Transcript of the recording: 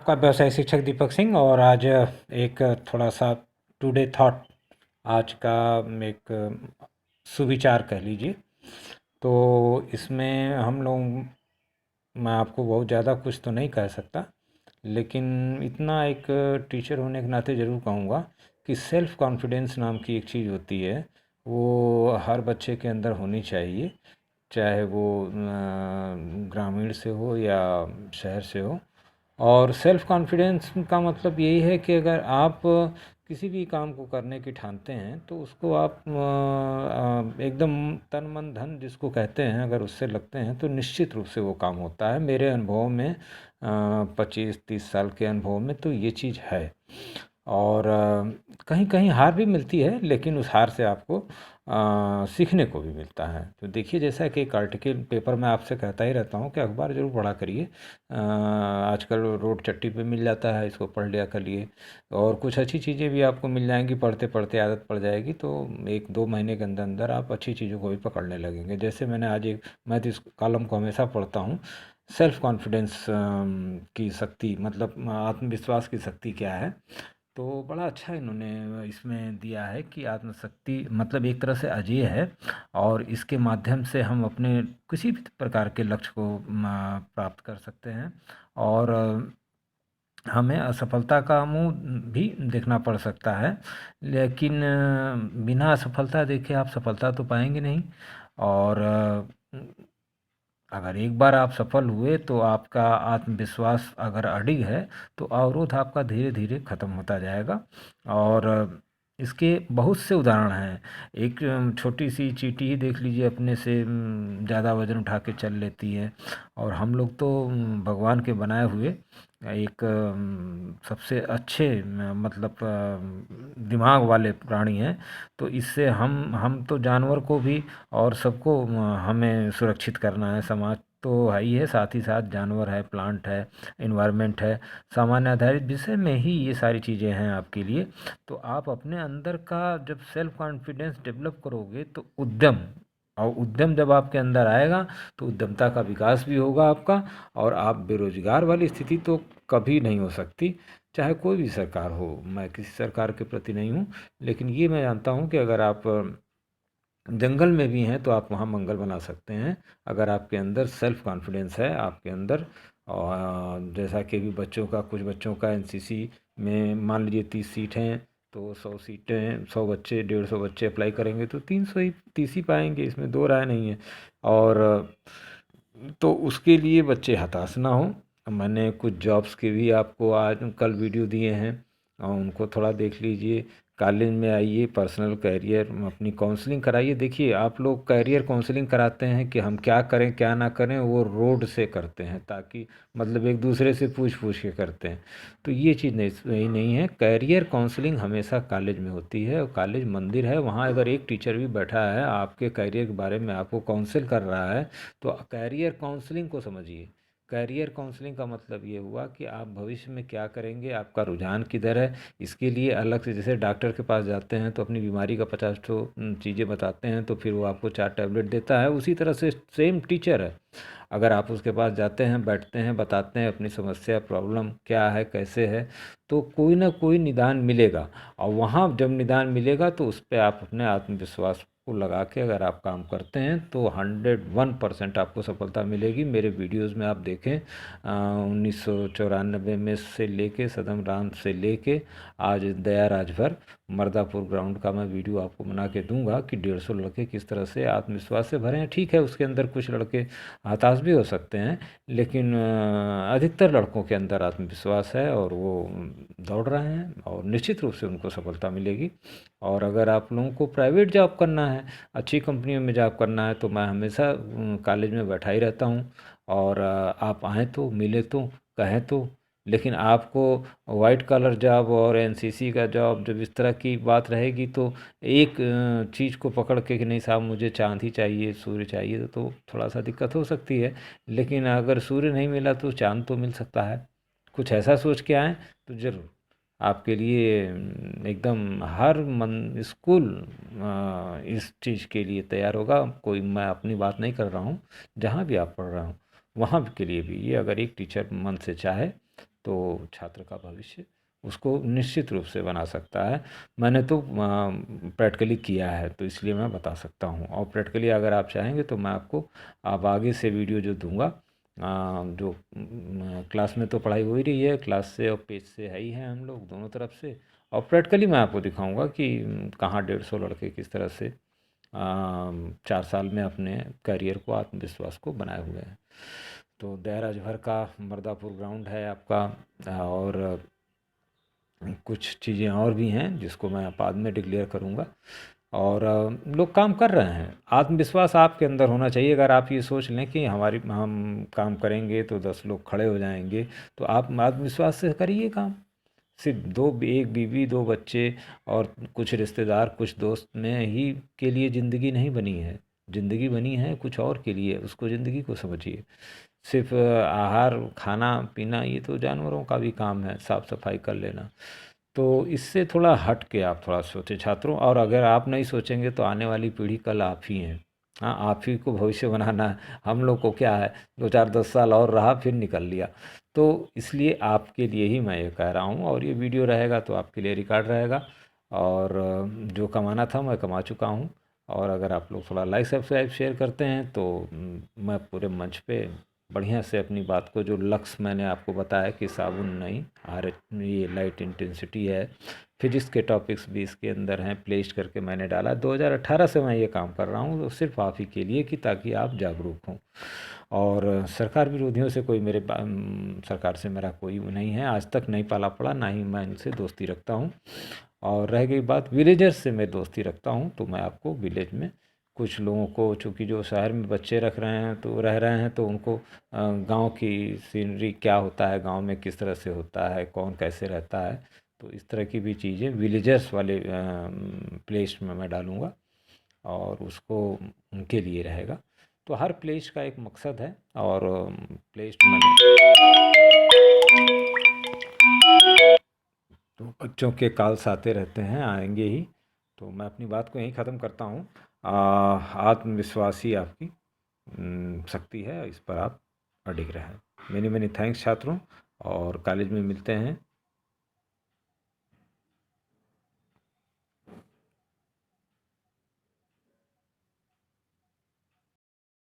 आपका व्यवसाय शिक्षक दीपक सिंह। और आज एक थोड़ा सा टुडे थॉट, आज का एक सुविचार कह लीजिए। तो इसमें हम लोग, मैं आपको बहुत ज़्यादा कुछ तो नहीं कह सकता, लेकिन इतना एक टीचर होने के नाते ज़रूर कहूँगा कि सेल्फ़ कॉन्फिडेंस नाम की एक चीज़ होती है, वो हर बच्चे के अंदर होनी चाहिए, चाहे वो ग्रामीण से हो या शहर से हो। और सेल्फ़ कॉन्फिडेंस का मतलब यही है कि अगर आप किसी भी काम को करने की ठानते हैं तो उसको आप एकदम तन मन धन जिसको कहते हैं, अगर उससे लगते हैं तो निश्चित रूप से वो काम होता है। मेरे अनुभव में 25-30 साल के अनुभव में तो ये चीज़ है। और कहीं कहीं हार भी मिलती है, लेकिन उस हार से आपको सीखने को भी मिलता है। तो देखिए, जैसा कि एक आर्टिकल पेपर में आपसे कहता ही रहता हूँ कि अखबार ज़रूर पढ़ा करिए। आजकल रोड चट्टी पे मिल जाता है, इसको पढ़ लिया करिए। और कुछ अच्छी चीज़ें भी आपको मिल जाएंगी, पढ़ते पढ़ते आदत पड़ जाएगी तो 1-2 महीने के अंदर अंदर आप अच्छी चीज़ों को भी पकड़ने लगेंगे। जैसे मैंने आज एक, मैं तो इस कॉलम को हमेशा पढ़ता हूँ, सेल्फ कॉन्फिडेंस की शक्ति, मतलब आत्मविश्वास की शक्ति क्या है। तो बड़ा अच्छा इन्होंने इसमें दिया है कि आत्मशक्ति मतलब एक तरह से अजेय है, और इसके माध्यम से हम अपने किसी भी प्रकार के लक्ष्य को प्राप्त कर सकते हैं। और हमें असफलता का मुंह भी देखना पड़ सकता है, लेकिन बिना असफलता देखे आप सफलता तो पाएंगे नहीं। और अगर एक बार आप सफल हुए तो आपका आत्मविश्वास अगर अडिग है तो अवरोध आपका धीरे धीरे ख़त्म होता जाएगा। और इसके बहुत से उदाहरण हैं। एक छोटी सी चींटी ही देख लीजिए, अपने से ज़्यादा वज़न उठा के चल लेती है। और हम लोग तो भगवान के बनाए हुए एक सबसे अच्छे मतलब दिमाग वाले प्राणी हैं। तो इससे हम तो जानवर को भी और सबको हमें सुरक्षित करना है। समाज तो है ही है, साथ ही साथ जानवर है, प्लांट है, इन्वायरमेंट है। सामान्य आधारित विषय में ही ये सारी चीज़ें हैं आपके लिए। तो आप अपने अंदर का जब सेल्फ कॉन्फिडेंस डेवलप करोगे तो उद्यम, और उद्यम जब आपके अंदर आएगा तो उद्यमता का विकास भी होगा आपका। और आप बेरोजगार वाली स्थिति तो कभी नहीं हो सकती, चाहे कोई भी सरकार हो। मैं किसी सरकार के प्रति नहीं हूँ, लेकिन ये मैं जानता हूँ कि अगर आप जंगल में भी हैं तो आप वहाँ मंगल बना सकते हैं, अगर आपके अंदर सेल्फ कॉन्फिडेंस है आपके अंदर। और जैसा कि भी बच्चों का, कुछ बच्चों का एनसीसी में मान लीजिए 30 सीट हैं, तो 100 सीटें, 100 बच्चे, 150 बच्चे अप्लाई करेंगे तो 300 ही 30 ही पाएंगे, इसमें दो राय नहीं है। और तो उसके लिए बच्चे हताश ना हों। मैंने कुछ जॉब्स के भी आपको आज कल वीडियो दिए हैं, और उनको थोड़ा देख लीजिए। कॉलेज में आइए, पर्सनल कैरियर अपनी काउंसलिंग कराइए। देखिए, आप लोग कैरियर काउंसलिंग कराते हैं कि हम क्या करें क्या ना करें, वो रोड से करते हैं, ताकि मतलब एक दूसरे से पूछ पूछ के करते हैं। तो ये चीज़ नहीं, सही नहीं है। कैरियर काउंसलिंग हमेशा कॉलेज में होती है, और कॉलेज मंदिर है, वहाँ अगर एक टीचर भी बैठा है आपके कैरियर के बारे में आपको काउंसिल कर रहा है, तो कैरियर काउंसलिंग को समझिए। कैरियर काउंसलिंग का मतलब ये हुआ कि आप भविष्य में क्या करेंगे, आपका रुझान किधर है। इसके लिए अलग से, जैसे डॉक्टर के पास जाते हैं तो अपनी बीमारी का 50 चीज़ें बताते हैं, तो फिर वो आपको 4 टैबलेट देता है, उसी तरह से सेम टीचर है। अगर आप उसके पास जाते हैं, बैठते हैं, बताते हैं अपनी समस्या, प्रॉब्लम क्या है, कैसे है, तो कोई ना कोई निदान मिलेगा। और वहाँ जब निदान मिलेगा तो उस पर आप अपने आत्मविश्वास को लगा के अगर आप काम करते हैं तो 101% आपको सफलता मिलेगी। मेरे वीडियोस में आप देखें, 1994 में से लेके, सदम राम से लेके आज दया राजभर, मर्दापुर ग्राउंड का मैं वीडियो आपको बना के दूंगा कि 150 लड़के किस तरह से आत्मविश्वास से भरे हैं। ठीक है, उसके अंदर कुछ लड़के हताश भी हो सकते हैं, लेकिन अधिकतर लड़कों के अंदर आत्मविश्वास है और वो दौड़ रहे हैं, और निश्चित रूप से उनको सफलता मिलेगी। और अगर आप लोगों को प्राइवेट जॉब करना है, अच्छी कंपनियों में जॉब करना है, तो मैं हमेशा कॉलेज में बैठा ही रहता हूँ। और आप आएँ तो, मिले तो, कहें तो। लेकिन आपको वाइट कॉलर जॉब और एनसीसी का जॉब जब इस तरह की बात रहेगी तो एक चीज़ को पकड़ के कि नहीं साहब मुझे चाँद ही चाहिए, सूर्य चाहिए, तो थोड़ा सा दिक्कत हो सकती है। लेकिन अगर सूर्य नहीं मिला तो चाँद तो मिल सकता है। कुछ ऐसा सोच के आएँ तो ज़रूर आपके लिए एकदम हर मन स्कूल इस चीज़ के लिए तैयार होगा। कोई, मैं अपनी बात नहीं कर रहा हूँ, जहाँ भी आप पढ़ रहा हूँ वहाँ के लिए भी, ये अगर एक टीचर मन से चाहे तो छात्र का भविष्य उसको निश्चित रूप से बना सकता है। मैंने तो प्रैक्टिकली किया है, तो इसलिए मैं बता सकता हूँ। और प्रैक्टिकली अगर आप चाहेंगे तो मैं आपको आप आगे से वीडियो जो दूंगा, जो क्लास में तो पढ़ाई हो ही रही है, क्लास से और पेज से है ही है, हम लोग दोनों तरफ से। और प्रैक्टिकली मैं आपको दिखाऊंगा कि कहाँ 150 लड़के किस तरह से 4 साल में अपने करियर को, आत्मविश्वास को बनाए हुए हैं। तो देहराज भर का मर्दापुर ग्राउंड है आपका, और कुछ चीज़ें और भी हैं जिसको मैं बाद में डिक्लेयर करूँगा। और लोग काम कर रहे हैं। आत्मविश्वास आपके अंदर होना चाहिए। अगर आप ये सोच लें कि हम काम करेंगे तो 10 लोग खड़े हो जाएंगे, तो आप आत्मविश्वास से करिए काम। सिर्फ एक बीवी, 2 बच्चे और कुछ रिश्तेदार, कुछ दोस्त में ही के लिए ज़िंदगी नहीं बनी है। ज़िंदगी बनी है कुछ और के लिए, उसको ज़िंदगी को समझिए। सिर्फ आहार, खाना पीना ये तो जानवरों का भी काम है, साफ सफाई कर लेना। तो इससे थोड़ा हट के आप थोड़ा सोचें छात्रों। और अगर आप नहीं सोचेंगे तो आने वाली पीढ़ी कल आप ही हैं। हाँ, आप ही को भविष्य बनाना है। हम लोग को क्या है, 2 4 10 साल और रहा फिर निकल लिया। तो इसलिए आपके लिए ही मैं ये कह रहा हूँ, और ये वीडियो रहेगा तो आपके लिए रिकॉर्ड रहेगा। और जो कमाना था मैं कमा चुका हूँ। और अगर आप लोग थोड़ा लाइक सब्सक्राइब शेयर करते हैं तो मैं पूरे मंच पे बढ़िया से अपनी बात को, जो लक्ष्य मैंने आपको बताया कि साबुन नहीं, ये लाइट इंटेंसिटी है, फिजिक्स के टॉपिक्स भी इसके अंदर हैं, प्लेस्ड करके मैंने डाला। 2018 से मैं ये काम कर रहा हूँ, तो सिर्फ आप ही के लिए कि ताकि आप जागरूक हों। और सरकार विरोधियों से कोई सरकार से मेरा कोई नहीं है, आज तक नहीं पाला पड़ा, ना ही मैं इनसे दोस्ती रखता हूँ। और रह गई बात विलेजर्स से मैं दोस्ती रखता हूँ, तो मैं आपको विलेज में कुछ लोगों को, चूँकि जो शहर में बच्चे रख रहे हैं तो रह रहे हैं, तो उनको गांव की सीनरी क्या होता है, गांव में किस तरह से होता है, कौन कैसे रहता है, तो इस तरह की भी चीज़ें विलेजर्स वाले प्लेस में मैं डालूँगा, और उसको उनके लिए रहेगा। तो हर प्लेस का एक मकसद है। और प्लेस मैंने, तो बच्चों के कॉल्स आते रहते हैं, आएंगे ही। तो मैं अपनी बात को यहीं ख़त्म करता हूँ। आत्मविश्वास ही आपकी शक्ति है, इस पर आप अडिग रहें। मेनी मेनी थैंक्स छात्रों, और कॉलेज में मिलते हैं।